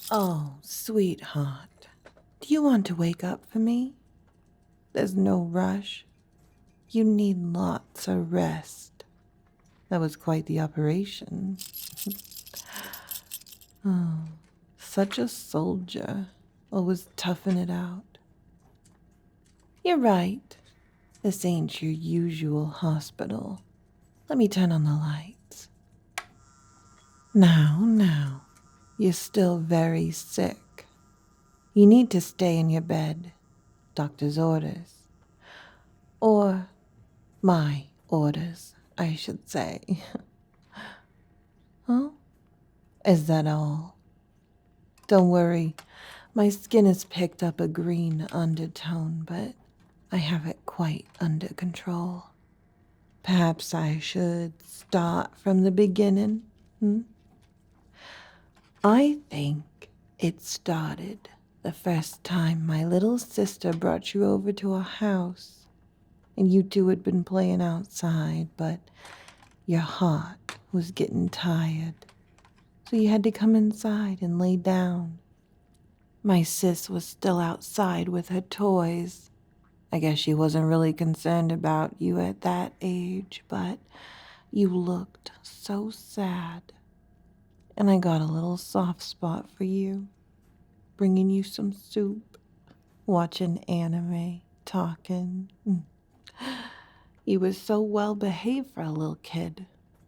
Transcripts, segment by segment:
Oh, sweetheart, do you want to wake up for me? There's no rush. You need lots of rest. That was quite the operation. Oh, such a soldier, always toughing it out. You're right. This ain't your usual hospital. Let me turn on the lights. Now, you're still very sick. You need to stay in your bed. Doctor's orders. Or my orders, I should say. Huh? Is that all? Don't worry, my skin has picked up a green undertone, but I have it quite under control. Perhaps I should start from the beginning, I think it started the first time my little sister brought you over to our house, and you two had been playing outside, but your heart was getting tired, so you had to come inside and lay down. My sis was still outside with her toys. I guess she wasn't really concerned about you at that age, but you looked so sad. And I got a little soft spot for you, bringing you some soup, watching anime, talking. You was so well behaved for a little kid,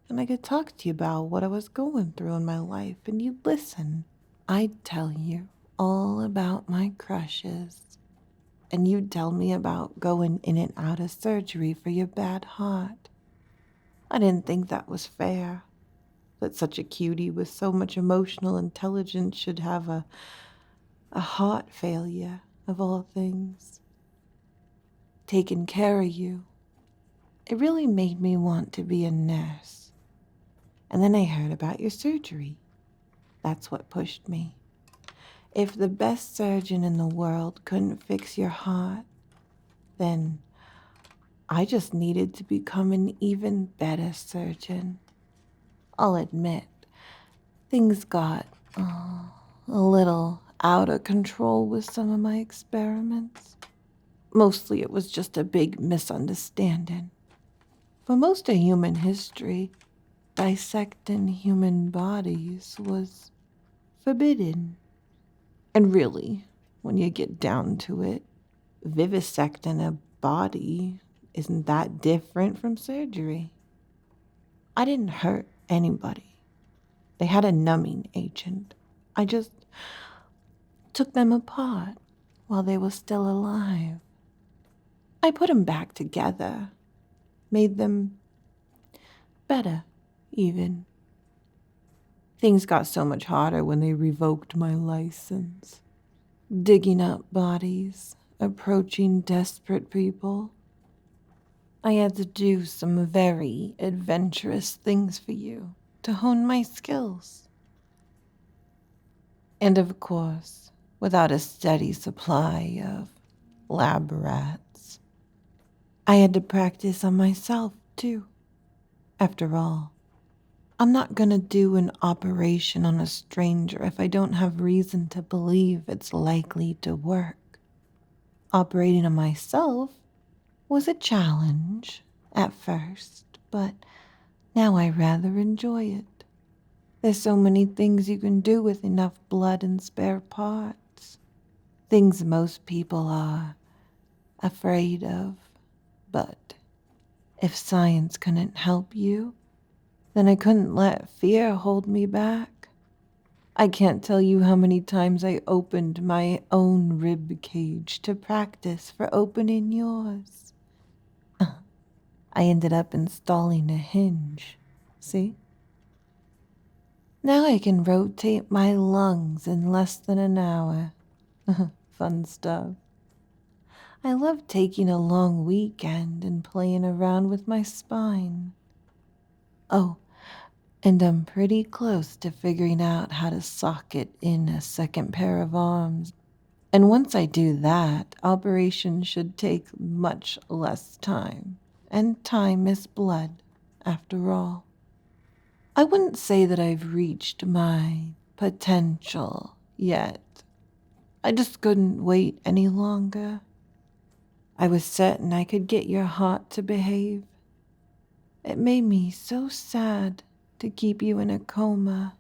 and I could talk to you about what I was going through in my life, and you'd listen. I'd tell you all about my crushes, and you'd tell me about going in and out of surgery for your bad heart. I didn't think that was fair, that such a cutie with so much emotional intelligence should have a heart failure, of all things. Taking care of you, it really made me want to be a nurse. And then I heard about your surgery. That's what pushed me. If the best surgeon in the world couldn't fix your heart, then I just needed to become an even better surgeon. I'll admit, things got a little out of control with some of my experiments. Mostly it was just a big misunderstanding. For most of human history, dissecting human bodies was forbidden. And really, when you get down to it, vivisecting a body isn't that different from surgery. I didn't hurt anybody. They had a numbing agent. I just took them apart while they were still alive. I put them back together, made them better, even. Things got so much harder when they revoked my license. Digging up bodies, approaching desperate people. I had to do some very adventurous things for you to hone my skills. And of course, without a steady supply of lab rats, I had to practice on myself too. After all, I'm not gonna do an operation on a stranger if I don't have reason to believe it's likely to work. Operating on myself was a challenge at first, but now I rather enjoy it. There's so many things you can do with enough blood and spare parts. Things most people are afraid of. But if science couldn't help you, then I couldn't let fear hold me back. I can't tell you how many times I opened my own rib cage to practice for opening yours. I ended up installing a hinge. See? Now I can rotate my lungs in less than an hour. Fun stuff. I love taking a long weekend and playing around with my spine. Oh, and I'm pretty close to figuring out how to socket in a second pair of arms. And once I do that, operation should take much less time. And time is blood, after all. I wouldn't say that I've reached my potential yet. I just couldn't wait any longer. I was certain I could get your heart to behave. It made me so sad to keep you in a coma.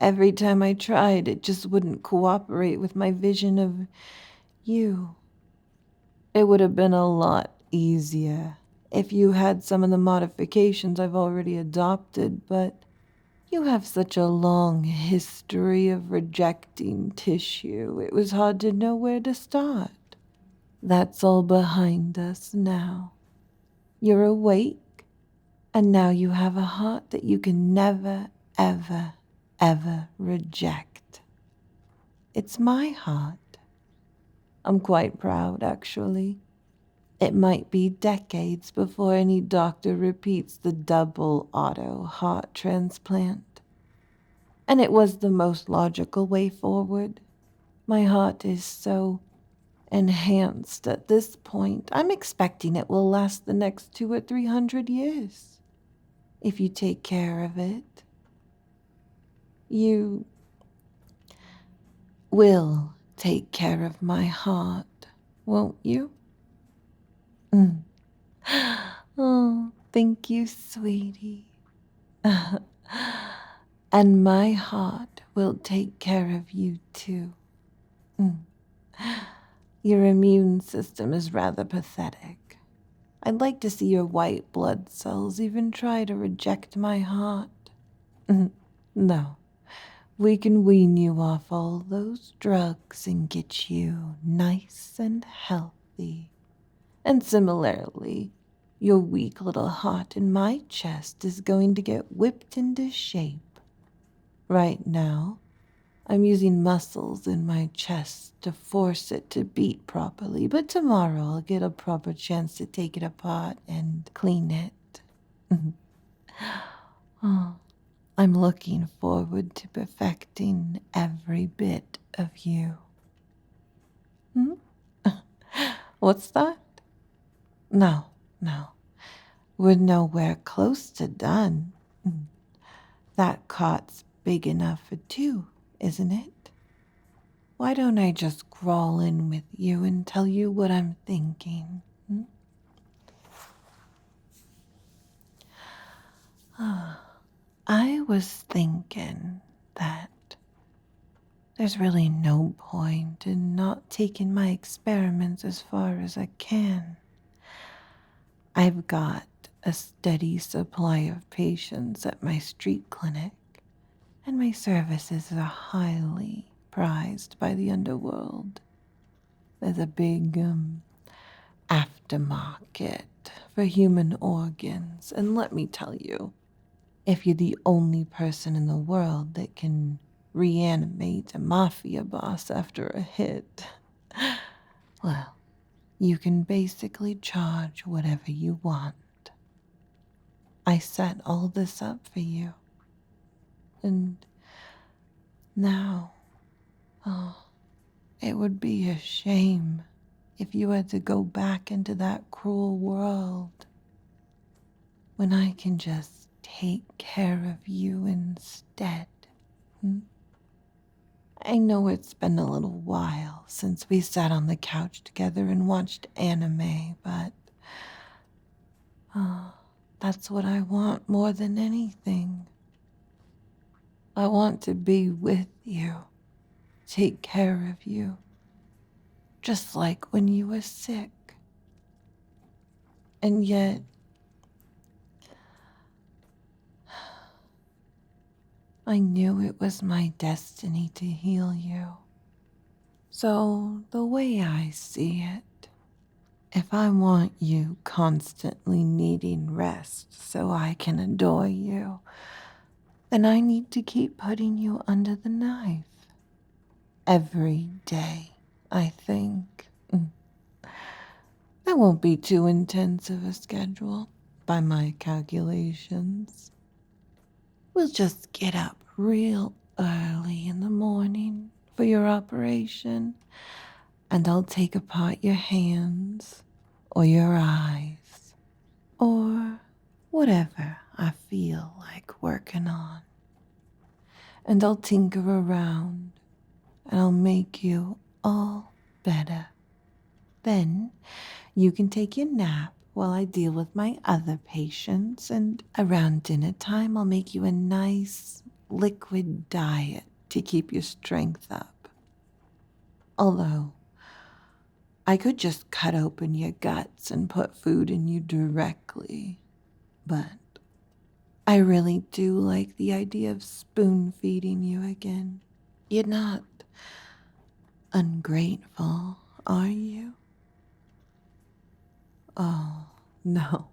Every time I tried, it just wouldn't cooperate with my vision of you. It would have been a lot easier if you had some of the modifications I've already adopted, but you have such a long history of rejecting tissue, it was hard to know where to start. That's all behind us now. You're awake, and now you have a heart that you can never, ever, ever reject. It's my heart. I'm quite proud, actually. It might be decades before any doctor repeats the double auto heart transplant. And it was the most logical way forward. My heart is so enhanced at this point. I'm expecting it will last the next 200 or 300 years. If you take care of it. You will take care of my heart, won't you? Oh, thank you, sweetie. And my heart will take care of you too. Your immune system is rather pathetic. I'd like to see your white blood cells even try to reject my heart. No, we can wean you off all those drugs and get you nice and healthy. And similarly, your weak little heart in my chest is going to get whipped into shape. Right now, I'm using muscles in my chest to force it to beat properly, but tomorrow I'll get a proper chance to take it apart and clean it. Oh, I'm looking forward to perfecting every bit of you. What's that? No. We're nowhere close to done. That cot's big enough for two, isn't it? Why don't I just crawl in with you and tell you what I'm thinking? I was thinking that there's really no point in not taking my experiments as far as I can. I've got a steady supply of patients at my street clinic, and my services are highly prized by the underworld. There's a big aftermarket for human organs, and let me tell you, if you're the only person in the world that can reanimate a mafia boss after a hit, well, you can basically charge whatever you want. I set all this up for you. And now, it would be a shame if you had to go back into that cruel world when I can just take care of you instead. I know it's been a little while since we sat on the couch together and watched anime, but that's what I want more than anything. I want to be with you, take care of you, just like when you were sick. And yet, I knew it was my destiny to heal you. So, the way I see it, if I want you constantly needing rest so I can adore you, then I need to keep putting you under the knife. Every day, I think. That won't be too intense of a schedule by my calculations. We'll just get up real early in the morning for your operation, and I'll take apart your hands or your eyes or whatever I feel like working on. And I'll tinker around and I'll make you all better. Then you can take your nap while I deal with my other patients, and around dinner time I'll make you a nice liquid diet to keep your strength up. Although, I could just cut open your guts and put food in you directly, but I really do like the idea of spoon feeding you again. You're not ungrateful, are you? Oh, no.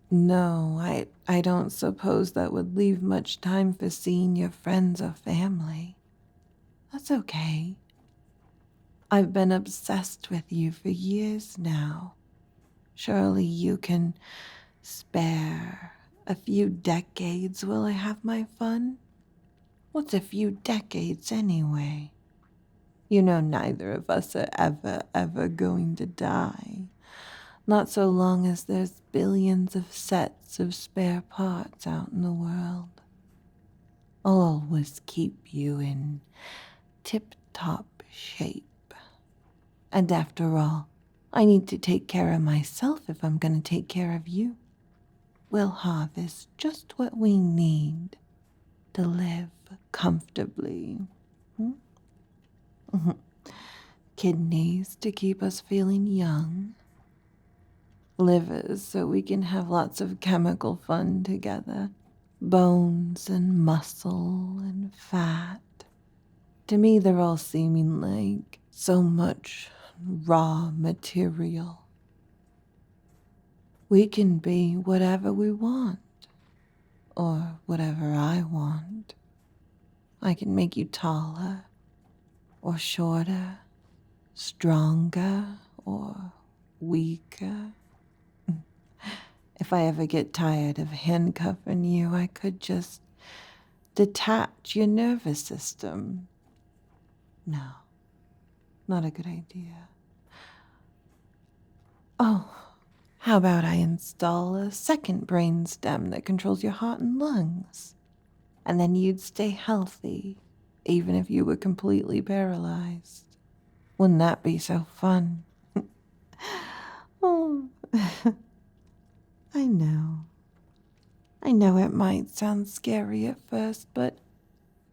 No, I don't suppose that would leave much time for seeing your friends or family. That's okay. I've been obsessed with you for years now. Surely you can spare a few decades while I have my fun? What's a few decades anyway? You know neither of us are ever going to die. Not so long as there's billions of sets of spare parts out in the world. I'll always keep you in tip-top shape. And after all, I need to take care of myself if I'm going to take care of you. We'll harvest just what we need to live comfortably. Kidneys to keep us feeling young. Livers so we can have lots of chemical fun together. Bones and muscle and fat. To me, they're all seeming like so much raw material. We can be whatever we want, or whatever I want. I can make you taller, or shorter, stronger, or weaker. If I ever get tired of handcuffing you, I could just detach your nervous system. No, not a good idea. Oh, how about I install a second brain stem that controls your heart and lungs? And then you'd stay healthy, even if you were completely paralyzed. Wouldn't that be so fun? Oh, I know. I know it might sound scary at first, but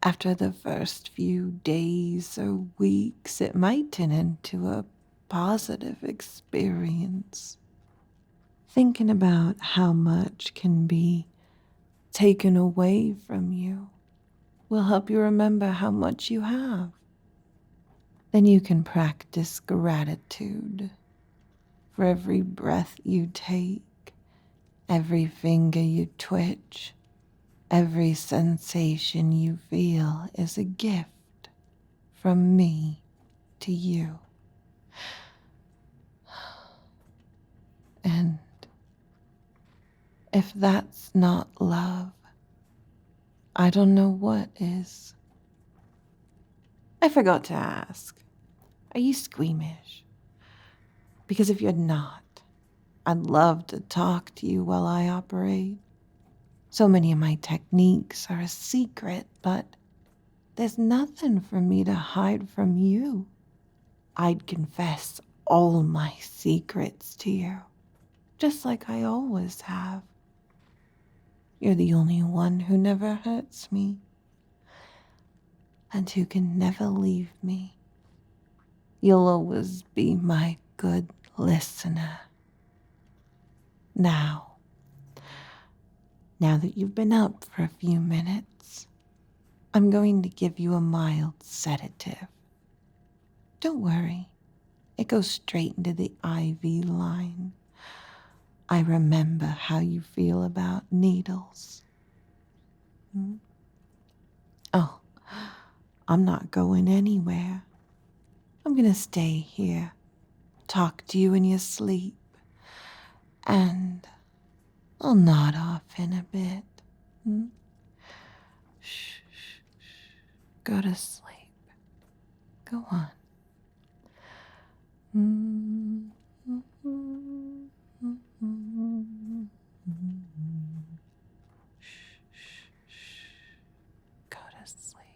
after the first few days or weeks, it might turn into a positive experience. Thinking about how much can be taken away from you will help you remember how much you have. Then you can practice gratitude for every breath you take, every finger you twitch, every sensation you feel is a gift from me to you. And if that's not love, I don't know what is. I forgot to ask, are you squeamish? Because if you're not, I'd love to talk to you while I operate. So many of my techniques are a secret, but there's nothing for me to hide from you. I'd confess all my secrets to you, just like I always have. You're the only one who never hurts me, and who can never leave me. You'll always be my good listener. Now that you've been up for a few minutes, I'm going to give you a mild sedative. Don't worry, it goes straight into the IV line. I remember how you feel about needles. Oh, I'm not going anywhere. I'm gonna stay here, talk to you in your sleep, and I'll nod off in a bit. Shh, shh, shh. Go to sleep. Go on. Shh, shh, shh. Go to sleep.